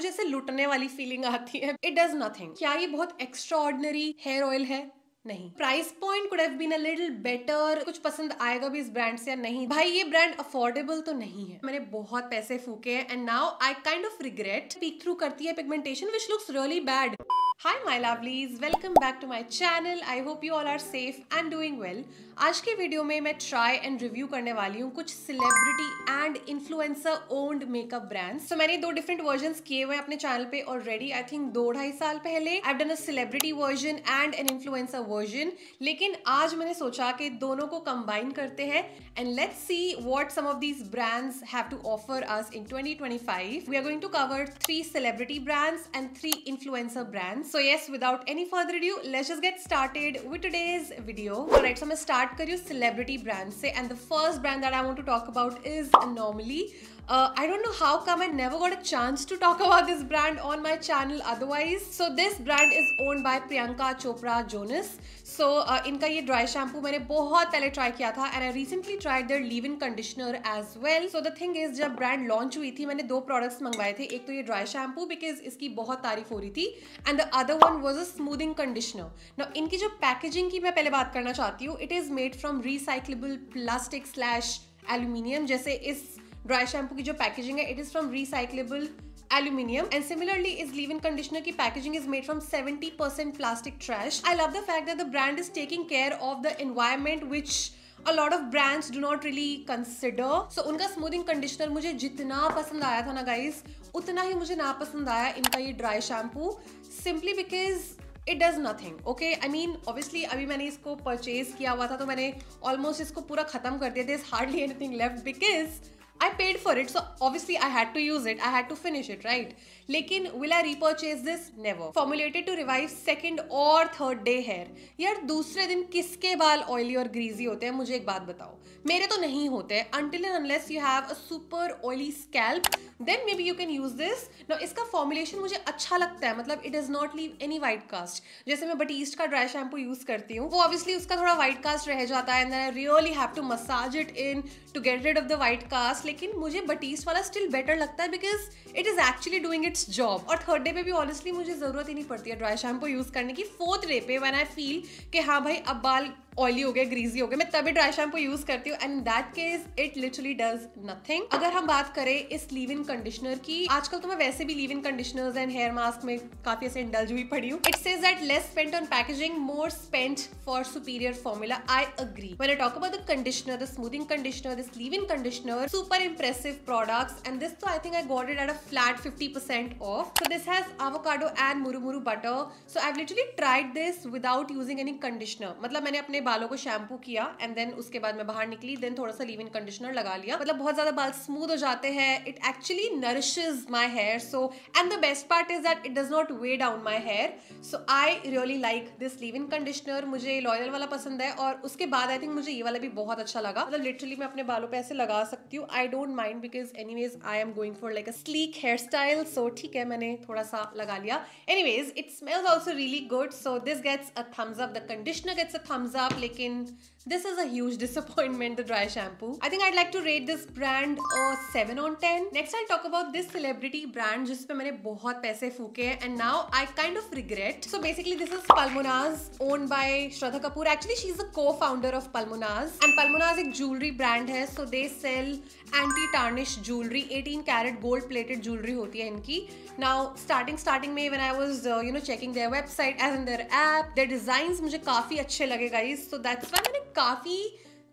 ऐसे लुटने वाली फीलिंग आती है। It does nothing. क्या ये बहुत एक्स्ट्रा ऑर्डिनरी हेयर ऑयल है? नहीं। Price point could have been a little better. कुछ पसंद आएगा भी इस ब्रांड से या नहीं? भाई ये ब्रांड अफोर्डेबल तो नहीं है। मैंने बहुत पैसे फूके हैं and now I kind of regret. Peak through करती है pigmentation which looks really bad. Hi my lovelies, welcome back to my channel. I hope you all are safe and doing well. आज के वीडियो में मैं try and review करने वाली हूँ कुछ celebrity and influencer owned makeup brands. तो मैंने 2 डिफरेंट वर्जन्स किए हुए हैं अपने चैनल पे ऑलरेडी। आई थिंक 2-2.5 साल पहले I have done a celebrity version and an influencer version. लेकिन आज मैंने सोचा कि दोनों को कंबाइन करते हैं and let's see what some of these brands have to offer us in 2025. We are going to cover 3 celebrity brands and 3 influencer brands. So yes, without any further ado, let's just get started with today's video. Alright, so मैं start कर रही हूँ celebrity brand से, and the first brand that I want to talk about is Anomaly. I don't know how come I never got a chance to talk about this brand on my channel otherwise. So this brand is owned by Priyanka Chopra Jonas. So इनका ये dry shampoo मैंने बहुत पहले try किया था and I recently tried their leave in conditioner as well. So the thing is, जब brand launch हुई थी मैंने 2 प्रोडक्ट्स मंगवाए थे. एक तो ये ड्राई शैम्पू बिकॉज इसकी बहुत तारीफ हो रही थी and the other one was a smoothing conditioner. Now इनकी जो पैकेजिंग की मैं पहले बात करना चाहती हूँ, it is made from recyclable plastic slash aluminium. जैसे इस ड्राई शैम्पू की जो पैकेजिंग है, it is from recyclable aluminium, and similarly is leave-in conditioner की packaging is made from 70% plastic trash. I love the fact that the brand is taking care of the environment which a lot of brands do not really consider. So उनका smoothing conditioner मुझे जितना पसंद आया था ना guys, उतना ही मुझे ना पसंद आया इनका ये dry shampoo, simply because it does nothing. Okay, I mean obviously अभी मैंने इसको purchase किया हुआ था तो मैंने almost इसको पूरा खत्म कर दिया. There's hardly anything left because I paid for it, so obviously I had to use it, I had to finish it, right? लेकिन will I repurchase this? Never. Formulated to revive second और third day hair. यार दूसरे दिन किसके बाल oily और greasy होते हैं? मुझे एक बात बताओ. मेरे तो नहीं होते. Until and unless you have a super oily scalp, then maybe you can use this. Now इसका formulation मुझे अच्छा लगता है, मतलब it does not leave any white cast. जैसे मैं Batiste का dry shampoo use करती हूँ, वो obviously उसका थोड़ा white cast रह जाता है and then I really have to massage it in to get rid of the white cast. लेकिन मुझे Batiste वाला still better लगता है because it is actually doing its job. और थर्ड डे पे भी honestly मुझे जरूरत ही नहीं पड़ती है ड्राई शैम्पू यूज करने की. फोर्थ डे पे when I feel कि हाँ भाई अब बाल ऑयली हो गए, ग्रीजी हो गए, मैं तभी ड्राई शैम्पू यूज करती हूँ and in that case it literally does nothing. अगर हम बात करें इस लीव इन कंडीशनर की, आजकल तो मैं वैसे भी leave in conditioners and hair mask में काफी ऐसे इंडल्ज हुई पड़ी हूँ. It says that less spent on packaging, more spent for superior formula. I agree. When I talk about the conditioner, the smoothing conditioner, this leave in conditioner, super impressive products and this तो I think I got it at a flat 50% off. So this has avocado and murumuru butter. So I have literally tried this without using any conditioner. मतलब मैंने अपने बालों को shampoo किया and then उसके बाद मैं बाहर निकली, देन थोड़ा सा लीव इन कंडीशनर लगा लिया. मतलब बहुत ज्यादा बाल स्मूथ हो जाते हैं. It actually nourishes my hair. So and the best part is that it does not weigh down my hair. So I really like this leave in conditioner. मुझे लॉयल वाला पसंद है और उसके बाद आई थिंक मुझे ये वाला भी बहुत अच्छा लगा. मतलब लिटरली मैं अपने बालों पे ऐसे लगा सकती हूँ. I don't mind because anyways I am going for like a sleek hair style. So ठीक है, मैंने थोड़ा सा लगा लिया. Anyways it smells also really good. So this gets a thumbs up. The conditioner gets a thumbs up. लेकिन this is a huge disappointment, the dry shampoo. I think I'd like to rate this brand a 7 on 10. Next I'll talk about this celebrity brand जिस पे मैंने बहुत पैसे फूके हैं and now I kind of regret. So basically this is Pulmonaz, owned by Shraddha Kapoor. Actually she's the co-founder of Pulmonaz and Pulmonaz एक jewelry brand है. So they sell anti-tarnish jewelry. 18 karat gold plated jewelry होती है इनकी. Now starting में when I was checking their website as in their app, their designs मुझे काफी अच्छे लगे guys. So that's why मैंने काफी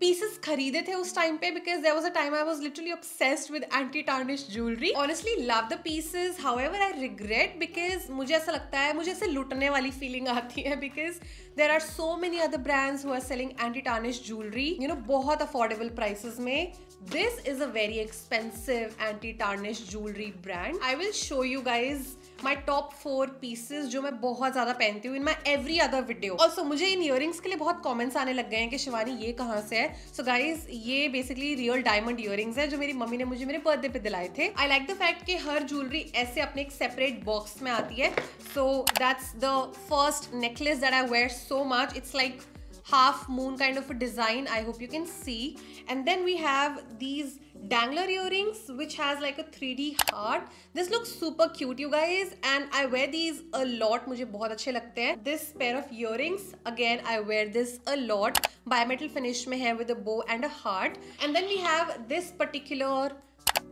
पीसेस खरीदे थे उस टाइम पे because there was a time I was literally obsessed with anti-tarnish jewelry. Honestly love the pieces. However I regret because मुझे ऐसा लगता है, मुझे ऐसे लुटने वाली फीलिंग आती है because there are so many other brands who are selling anti-tarnish jewelry, बहुत affordable prices में. This is a very expensive anti-tarnish jewelry brand. I will show you guys my top 4 pieces जो मैं बहुत ज्यादा पहनती हूँ in my every other video. Also मुझे इन earrings के लिए बहुत comments आने लग गए हैं कि शिवानी ये कहाँ से है. So guys ये basically real diamond earrings है जो मेरी मम्मी ने मुझे मेरे बर्थडे पे दिलाए थे. I like the fact कि हर jewelry ऐसे अपने एक separate box में आती है. So that's the first necklace that I wear so much. It's like half moon kind of a design. I hope you can see. And then we have these dangler earrings which has like a 3D heart. This looks super cute you guys and I wear these a lot. मुझे बहुत अच्छे लगते हैं. This pair of earrings again I wear this a lot. Bimetal finish में है with a bow and a heart. And then we have this particular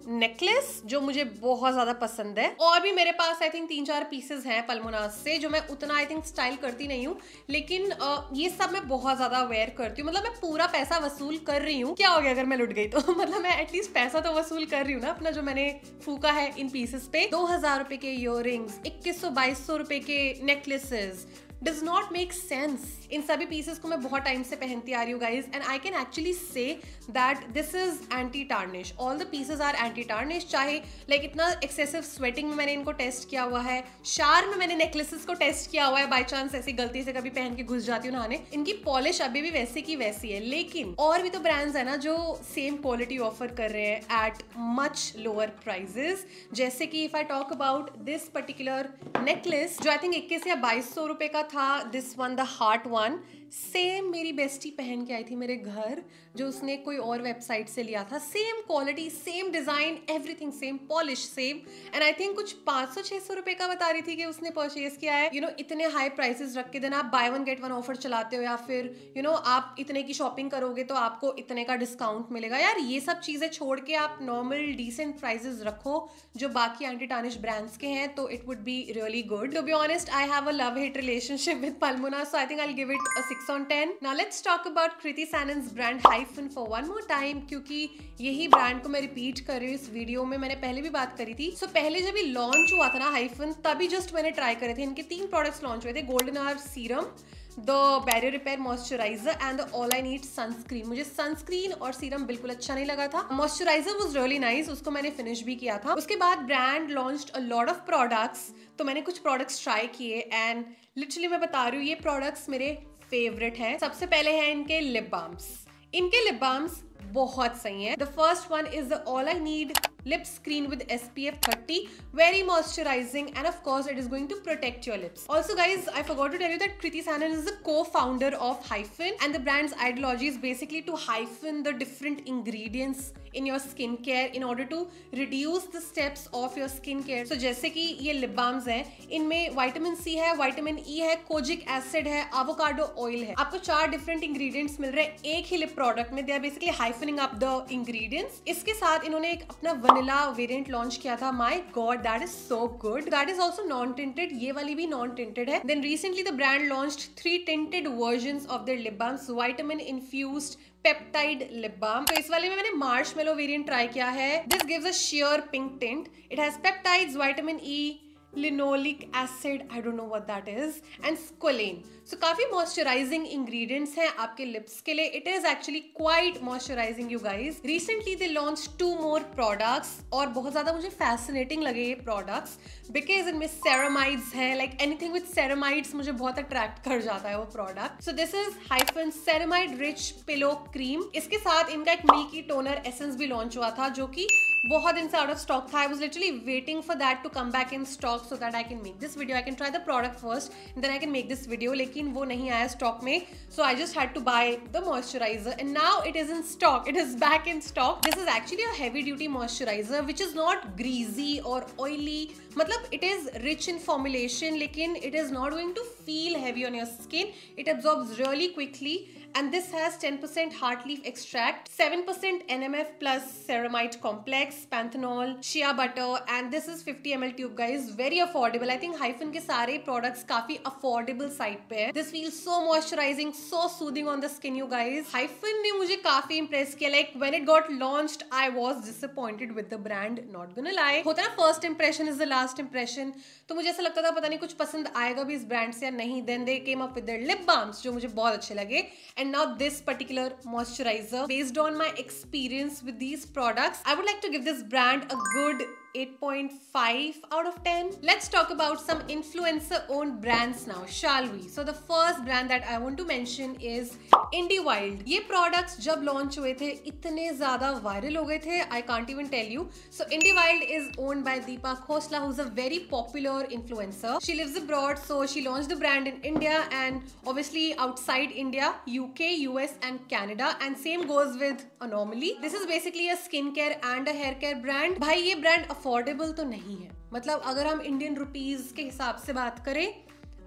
necklace जो मुझे बहुत ज्यादा पसंद है. और भी मेरे पास आई थिंक 3-4 पीसेस हैं पल्मोनाज से जो मैं उतना आई थिंक स्टाइल करती नहीं हूँ, लेकिन ये सब मैं बहुत ज्यादा वेयर करती हूँ. मतलब मैं पूरा पैसा वसूल कर रही हूँ. क्या हो गया अगर मैं लुट गई तो मतलब मैं एटलीस्ट पैसा तो वसूल कर रही हूँ ना अपना जो मैंने फूका है इन पीसेस पे. 2000 रुपए के इयररिंग्स, 2100-2200 रुपए के necklaces. Does not make sense. इन सभी पीसेस को मैं बहुत टाइम से पहनती आ रही हूँ guys and I can actually say that this is anti tarnish. All the pieces are anti tarnish. चाहे लाइक इतना एक्सेसिव स्वेटिंग में मैंने इनको टेस्ट किया हुआ है, शार में मैंने नेकलेसेस को टेस्ट किया हुआ है, बाई चांस ऐसी गलती से कभी पहन के घुस जाती हूँ नहाने. इनकी पॉलिश अभी भी वैसे की वैसी है. लेकिन और भी तो ब्रांड्स है ना जो सेम क्वालिटी ऑफर कर रहे हैं एट मच लोअर प्राइजेस. जैसे कि if I talk about this particular necklace जो आई थिंक 2100 या 2200 रुपए का था. This one the heart one same मेरी बेस्टी पहन के आई थी मेरे घर, जो उसने कोई और वेबसाइट से लिया था. Same quality, same design, everything same, polish same. And I think कुछ 500-600 रुपए का बता रही थी कि उसने परचेज किया है. यू नो इतने हाई प्राइसेस रख के देना आप by one get one offer चलाते हो या फिर यू नो आप इतने की शॉपिंग करोगे तो आपको इतने का डिस्काउंट मिलेगा. यार ये सब चीजें छोड़ के आप नॉर्मल डिसेंट प्राइसेस रखो जो बाकी एंटी टार्निश ब्रांड्स के हैं तो it would be really good. To be honest I have a love hate relationship with Palmona, so I think I'll give it a 6 on 10. Now let's talk about Kriti Sanon's brand Hyphen for one more time क्योंकि यही brand को मैं repeat कर रही हूँ इस video में. मैंने पहले भी बात करी थी. So पहले जब ये लॉन्च हुआ था ना Hyphen, तभी जस्ट मैंने ट्राई करे थे. इनके 3 प्रोडक्ट्स लॉन्च हुए थे, golden hour serum, the barrier repair moisturiser and the all I need sunscreen. मुझे सनस्क्रीन और सीरम बिल्कुल अच्छा नहीं लगा था. मॉइस्चराइजर वाज रियली नाइस, उसको मैंने फिनिश भी किया था. उसके बाद brand launched a lot of products, तो मैंने कुछ प्रोडक्ट्स ट्राई किए एंड लिटरली मैं बता रही हूँ ये प्रोडक्ट्स मेरे फेवरेट हैं. सबसे पहले हैं इनके लिप बाम्स. इनके लिप बाम्स बहुत सही है. The first one is the all I need lip screen with SPF 30, very moisturizing and of course it is going to protect your lips. Also guys, I forgot to tell you that Kriti Sanon is the co-founder of Hyphen and the brand's ideology is basically to hyphen the different ingredients in your skincare in order to reduce the steps of your skincare. So जैसे कि ये lip balms हैं, इनमें vitamin C है, vitamin E है, kojic acid है, avocado oil है. आपको 4 डिफरेंट इंग्रेडिएंट्स मिल रहे हैं एक ही लिप प्रोडक्ट में. They are basically hyphening up the ingredients. इसके साथ इन्होंने एक अपना वनीला वेरिएंट लॉन्च किया था. My god that is so good. That is also non tinted. ये वाली भी नॉन टिंटेड है. Then recently the brand launched 3 tinted versions of their lip balms, vitamin infused peptide lip balm. तो इस वाले में मैंने मार्शमेलो वेरिएंट ट्राई किया है. This gives a sheer pink tint. It has peptides, vitamin E, linoleic acid, I don't know what that is, and squalane. So काफी moisturising ingredients हैं आपके लिप्स के लिए. It is actually quite moisturising you guys. Recently they launch 2 more products और बहुत ज्यादा मुझे fascinating लगे ये प्रोडक्ट्स बिकॉज इनमें सेरामाइड्स हैं. लाइक एनीथिंग विद सेरामाइड्स मुझे बहुत अट्रैक्ट कर जाता है वो product. So this is hyphen ceramide rich pillow cream. इसके साथ इनका एक मिल्की टोनर एसेंस भी लॉन्च हुआ था जो कि बहुत दिन से आउट ऑफ स्टॉक था. I was literally waiting for that to come back in stock so that I can make this video. I can try the product first and then I can make this video. लेकिन वो नहीं आया stock में, so I just had to buy the moisturizer and now it is in stock. It is back in stock. This is actually a heavy duty moisturizer which is not greasy or oily. मतलब it is rich in formulation लेकिन it is not going to feel heavy on your skin. It absorbs really quickly and this has 10% heart leaf extract, 7% NMF plus ceramide complex, panthenol, shea butter and this is 50 ml tube guys. Very affordable. I think Hyphen के सारे products काफी affordable side पे है. This feels so moisturizing, so soothing on the skin you guys. Hyphen ने मुझे काफी impress किया. Like when it got launched, I was disappointed with the brand. Not gonna lie. होता ना first impression is the last impression. तो मुझे ऐसा लगता था पता नहीं कुछ पसंद आएगा भी इस ब्रांड से या नहीं. Then they came up with their lip balms जो मुझे बहुत अच्छे लगे. And now this particular moisturizer, based on my experience with these products, I would like to give this brand a good 8.5 out of 10. Let's talk about some influencer owned brands now, shall we? So the first brand that I want to mention is IndieWild. ये products जब launch हुए थे इतने ज़्यादा viral हो गए थे, I can't even tell you. So IndieWild is owned by Deepa Khosla, who's a very popular influencer. She lives abroad, so she launched the brand in India and obviously outside India, UK, US and Canada, and same goes with Anomaly. This is basically a skincare and a hair care brand. भाई ये brand affordable तो नहीं है, मतलब अगर हम Indian rupees के हिसाब से बात करें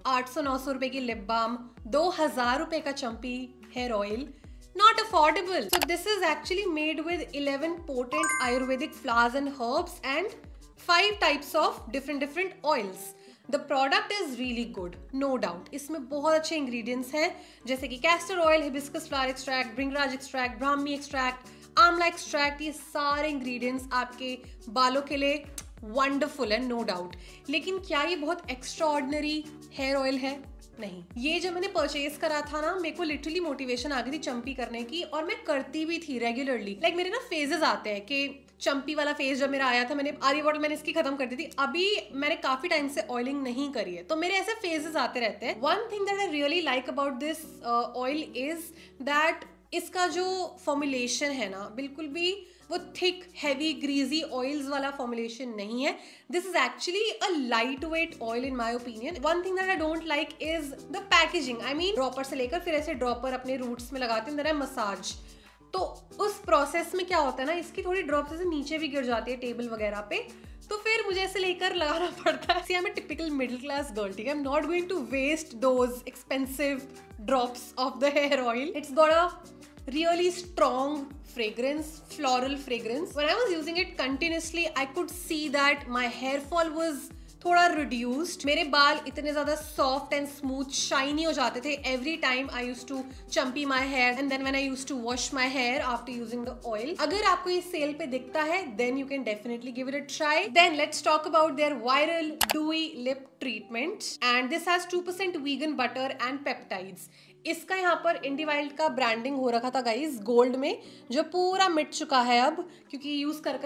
800-900 रुपए की लिप बाम, 2000 रुपए का Champi hair oil, not affordable. So this is actually made with 11 potent Ayurvedic flowers and herbs and 5 types of different oils. The product is really good, no doubt. इसमें बहुत अच्छे ingredients हैं जैसे कि castor oil, hibiscus flower extract, bhringraj extract, brahmi extract, आंवला extract, ये सारे ingredients आपके बालों के लिए वंडरफुल है, नो डाउट. लेकिन क्या ये बहुत एक्स्ट्रा ऑर्डिनरी हेयर ऑयल है? नहीं. ये जब मैंने परचेज करा था ना, मेरे को लिटरली मोटिवेशन आ गई थी चंपी करने की, और मैं करती भी थी रेगुलरली. लाइक मेरे ना फेजेस आते हैं कि चंपी वाला फेज जब मेरा आया था, मैंने आधी बॉटल मैंने इसकी खत्म कर दी थी. अभी मैंने काफी टाइम से ऑयलिंग नहीं करी है, तो मेरे ऐसे फेजेस आते रहते हैं. One thing that I really like about this oil is that इसका जो फॉर्मुलेशन है ना, बिल्कुल भी वो थिक हैवी ग्रीजी ऑयल्स वाला फॉर्मुलेशन नहीं है. This is actually a light weight oil in my opinion. One thing that I don't like is the packaging. I mean dropper से लेकर फिर ऐसे ड्रॉपर अपने रूट्स में लगाते हैं, मसाज. तो उस प्रोसेस में क्या होता है ना, इसकी थोड़ी ड्रॉप से नीचे भी गिर जाती है टेबल वगैरह पे, तो फिर मुझे ऐसे लेकर लगाना पड़ता है. I am a typical middle class girl, ठीक है. I am not going to waste those expensive drops of the hair oil. It's got a really strong fragrance, floral fragrance. When I was using it continuously, I could see that my hair fall was थोड़ा reduced. मेरे बाल इतने ज़्यादा soft and smooth, shiny हो जाते थे every time I used to chumpy my hair and then when I used to wash my hair after using the oil. अगर आपको ये सेल पे दिखता है, then you can definitely give it a try. Then let's talk about their viral dewy lip treatment, and this has 2% vegan butter and peptides. इसका यहाँ पर IndieWild का ब्रांडिंग हो रखा था गाइस गोल्ड में, जो पूरा मिट चुका है अब, क्योंकि यूज कर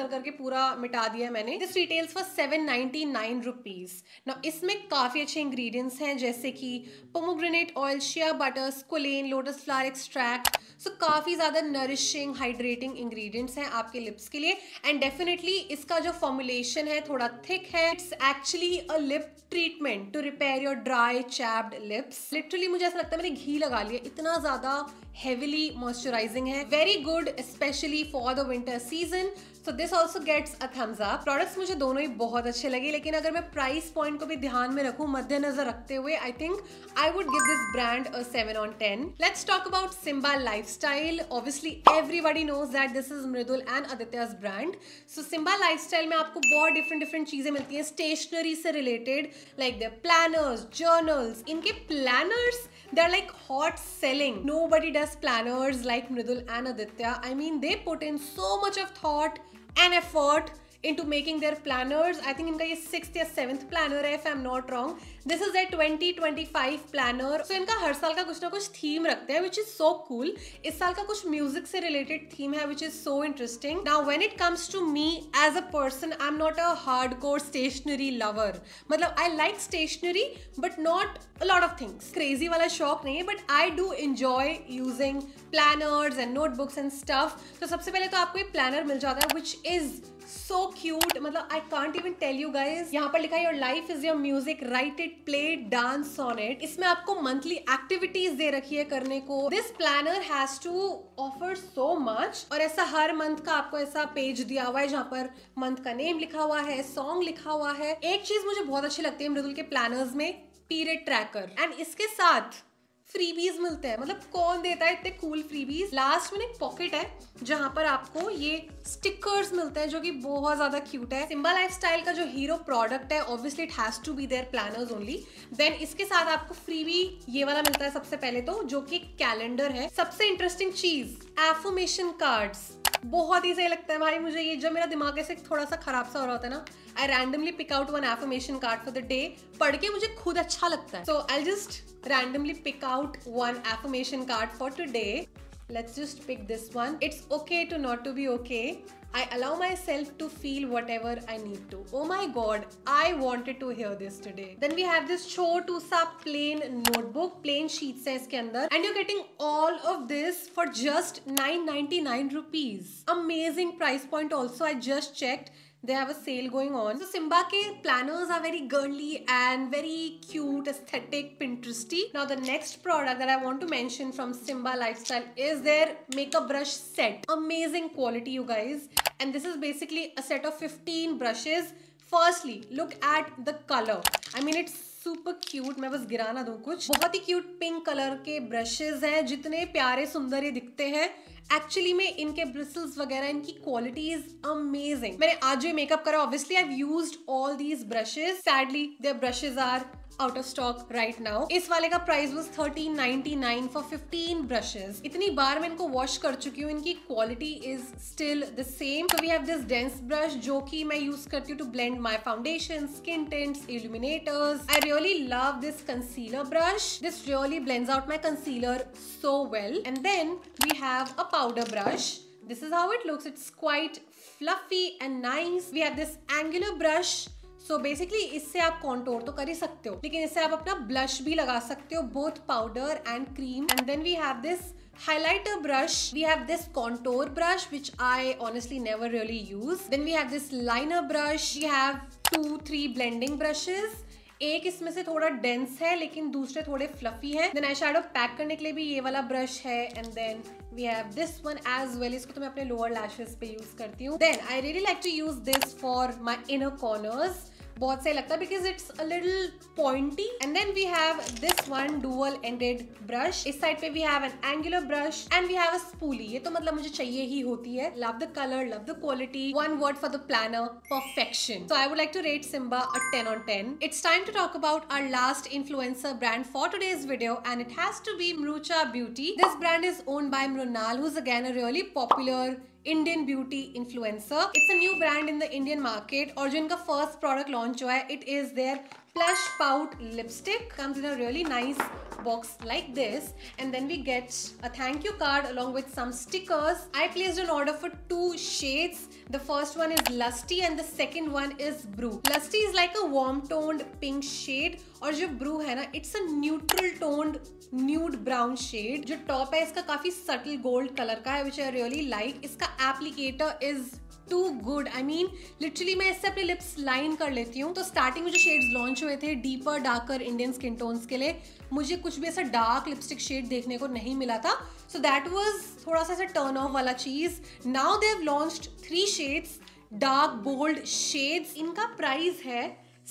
करके पूरा मिटा दिया है मैंने. This retails for 799 rupees. Now इसमें काफी अच्छे इंग्रेडिएंट्स हैं जैसे कि pomegranate oil, shea butter, squalane, lotus flower extract. So काफी ज्यादा नरिशिंग हाइड्रेटिंग इंग्रेडिएंट्स हैं आपके लिप्स के लिए. एंड डेफिनेटली इसका जो फॉर्मुलेशन है थोड़ा थिक है. It's actually a lip treatment to repair your dry chapped lips. Literally मुझे ऐसा लगता है मैंने घी लगा लिया, इतना ज्यादा हेवीली मॉइस्चराइजिंग है. Very good specially for the winter season. So this also gets a thumbs up. Products मुझे दोनों ही बहुत अच्छे लगे, लेकिन अगर मैं प्राइस पॉइंट को भी ध्यान में रखूं, मद्देनजर रखते हुए, आई think I would give this brand a 7 on 10. Let's talk about Simba Lifestyle. Obviously everybody knows that this is Mridul and Aditya's brand. So Simba Lifestyle में आपको बहुत different चीजें मिलती हैं स्टेशनरी से related, like their planners, journals. इनके planners, they're like hot selling. Nobody does planners like Mridul and Aditya. I mean, they put in so much of thought and effort into making their planners. I think इनका ये 6th या 7th planner है if I'm not wrong. This is their 2025 planner. So इनका हर साल का कुछ ना कुछ थीम रखते हैं which is so cool. इस साल का कुछ म्यूजिक से रिलेटेड थीम है which is so interesting. Now when it comes to me as a person, I'm not a hardcore stationery lover. मतलब I like stationery but not a lot of things. Crazy वाला शौक नहीं है, but I do enjoy using planners and notebooks and stuff. तो सबसे पहले तो आपको ये planner मिल जाता है which is so cute. मतलब I can't even tell you guys. यहाँ पर लिखा है your life is your music, write it, play it, dance on it. इसमें आपको monthly activities दे रखी है करने को. This planner has to offer so much. और ऐसा हर month का आपको ऐसा पेज दिया हुआ है जहाँ पर month का name लिखा हुआ है, song लिखा हुआ है. एक चीज मुझे बहुत अच्छी लगती है मृदुल के planners में, period tracker. एंड इसके साथ फ्रीबीज मिलते हैं. मतलब कौन देता है इतने कूल फ्रीबीज. लास्ट में एक पॉकेट है जहां पर आपको ये स्टिकर्स मिलते हैं जो कि बहुत ज्यादा क्यूट है. सिम्बा लाइफस्टाइल का जो हीरो प्रोडक्ट है, obviously it has to be their planners only. Then इसके साथ आपको फ्रीबी ये वाला मिलता है सबसे पहले तो, जो कि कैलेंडर है. सबसे इंटरेस्टिंग चीज, एफर्मेशन कार्ड्स. बहुत ही सही लगता है भाई मुझे ये. जब मेरा दिमाग ऐसे थोड़ा सा खराब सा हो रहा होता है ना, I randomly pick out one affirmation card for the day. पढ़ के मुझे खुद अच्छा लगता है. So I'll just randomly pick out one affirmation card for today. Let's just pick this one. It's okay to not to be okay. I allow myself to feel whatever I need to. Oh my god, I wanted to hear this today. Then we have this छोटू सा plain notebook, plain sheets है इसके अंदर, and you're getting all of this for just 999 rupees. Amazing price point also. I just checked. They have a sale going on. So Simba ke planners are very girly and very cute, aesthetic, Pinteresty. Now the next product that I want to mention from Simba Lifestyle is their makeup brush set. Amazing quality, you guys. And this is basically a set of 15 brushes. Firstly, look at the color. I mean, it's super cute. मैं बस गिरा ना दूं कुछ. बहुत ही cute pink color के brushes हैं. जितने प्यारे सुंदर ये दिखते हैं, एक्चुअली में इनके ब्रिसल्स वगैरह, इनकी क्वालिटी इज अमेजिंग. मैंने आज जो मेकअप करा, obviously I have used all these brushes. Sadly their brushes are out of stock right now. इस वाले का प्राइस वाज 1399 फॉर 15 ब्रशेस. इतनी बार मैं इनको वॉश कर चुकी हूँ, इनकी quality is still the same. So we have this dense brush जो कि मैं यूज करती हूँ to blend my foundation, skin tints, illuminators. I really love this concealer brush. This really blends out my concealer so well. And then we have a powder brush. This is how it looks. It's quite fluffy and nice. We have this angular brush. So basically इससे आप contour तो कर ही सकते हो, लेकिन इससे आप अपना blush भी लगा सकते हो, both powder and cream. And then we have this highlighter brush. We have this contour brush which I honestly never really use. Then we have this liner brush. We have 2-3 blending brushes. एक इसमें से थोड़ा dense है लेकिन दूसरे थोड़े fluffy है. Then eye shadow pack करने के लिए भी ये वाला ब्रश है. And then we have this one as well. इसको तो मैं अपने लोअर लैशेस पे यूज करती हूँ. Then I really like to use this for my inner corners. बहुत सही लगता है because it's a little pointy. And then we have this one dual ended brush. इस साइड पे we have an angular brush and we have a spoolie. ये तो मतलब मुझे चाहिए ही होती है. Love the colour, love the quality. One word for the planner: perfection. So I would like to rate Simba a 10 on 10. It's time to talk about our last influencer brand for today's video, and it has to be Mrucha Beauty. This brand is owned by Mrunal, who's again a really popular Indian beauty influencer. It's a new brand in the Indian market. और जो इनका first product launch हुआ है, it is their Plush Pout lipstick. Comes in a really nice box like this, and then we get a thank you card along with some stickers. I placed an order for 2 shades. The first one is Lusty and the second one is Brew. Lusty is like a warm toned pink shade, और जो Brew है ना, it's a neutral toned nude brown shade. जो top है इसका काफी subtle gold color का है, which I really like. इसका applicator is too good. I mean, literally मैं इससे अपने लिप्स लाइन कर लेती हूँ. तो स्टार्टिंग में जो शेड्स लॉन्च हुए थे deeper darker Indian skin tones के लिए, मुझे कुछ भी ऐसा डार्क लिपस्टिक शेड देखने को नहीं मिला था. सो दैट वाज थोड़ा सा ऐसा टर्न ऑफ वाला चीज. Now they have launched 3 shades, dark bold shades. इनका प्राइस है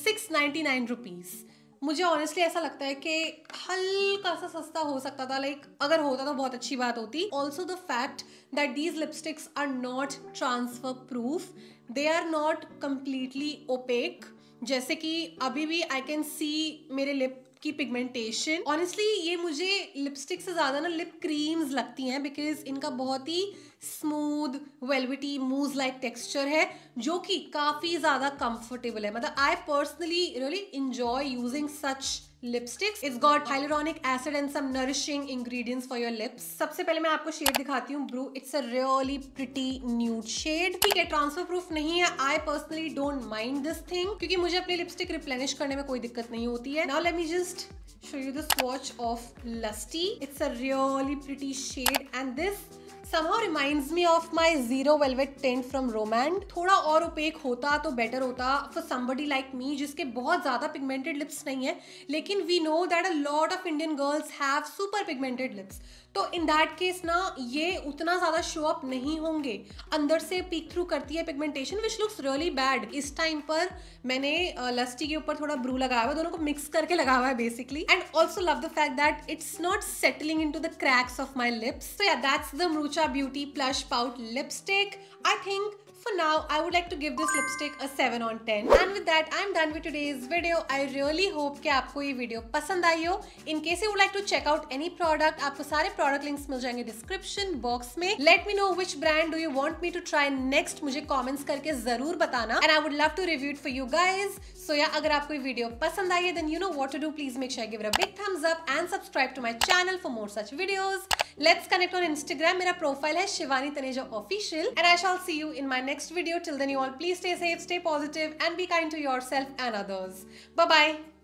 699 रुपीज. मुझे ऑनेस्टली ऐसा लगता है कि हल्का सा सस्ता हो सकता था. लाइक अगर होता तो बहुत अच्छी बात होती. Also the fact that these lipsticks are not transfer proof. They are not completely opaque. जैसे कि अभी भी आई कैन सी मेरे लिप की पिगमेंटेशन. ऑनेस्टली ये मुझे लिपस्टिक से ज्यादा ना लिप क्रीम्स लगती हैं, बिकॉज इनका बहुत ही स्मूथ वेलवेटी मूज लाइक टेक्सचर है जो कि काफी ज्यादा कंफर्टेबल है. मतलब I personally really enjoy using such lipsticks. It's got hyaluronic acid and some nourishing ingredients for your lips. सबसे पहले मैं आपको शेड दिखाती हूँ. Brew. It's a really pretty nude shade. ठीक है, ट्रांसफर प्रूफ नहीं है. I personally don't mind this thing क्योंकि मुझे अपनी लिपस्टिक रिप्लेनिश करने में कोई दिक्कत नहीं होती है. Now let me just show you the swatch of Lusty. It's a really pretty shade and this somehow reminds me of my Zero Velvet tint from Romand. थोड़ा और ओपेक होता तो बेटर होता for somebody like me जिसके बहुत ज़्यादा pigmented lips नहीं है. लेकिन we know that a lot of Indian girls have super pigmented lips. तो इन दैट केस ना ये उतना ज़्यादा शो अप नहीं होंगे. अंदर से पीक थ्रू करती है pigmentation which looks really bad. इस टाइम पर मैंने लस्टी के ऊपर थोड़ा ब्रू लगाया हुआ है, दोनों को मिक्स करके लगा हुआ है basically. And also love the fact that it's not settling in to the cracks of my lips. So yeah that's the Mrucha Beauty Plush Pout lipstick. I think for now I would like to give this lipstick a 7 on 10. And with that I'm done with today's video. I really hope कि आपको ये video पसंद आई हो. In case you would like to check out any product, आपको सारे product links मिल जाएंगे description box में. Let me know which brand do you want me to try next. मुझे comments करके जरूर बताना. And I would love to review it for you guys. So yeah, अगर आपको ये वीडियो पसंद आई है then you know what to do. Please make sure you give it a big thumbs up and subscribe subscribe to my channel for more such videos. Let's connect on Instagram. मेरा profile है Shivani Taneja Official, and I shall see you in my next video. Till then, you all please stay safe, stay positive, and be kind to yourself and others. Bye bye.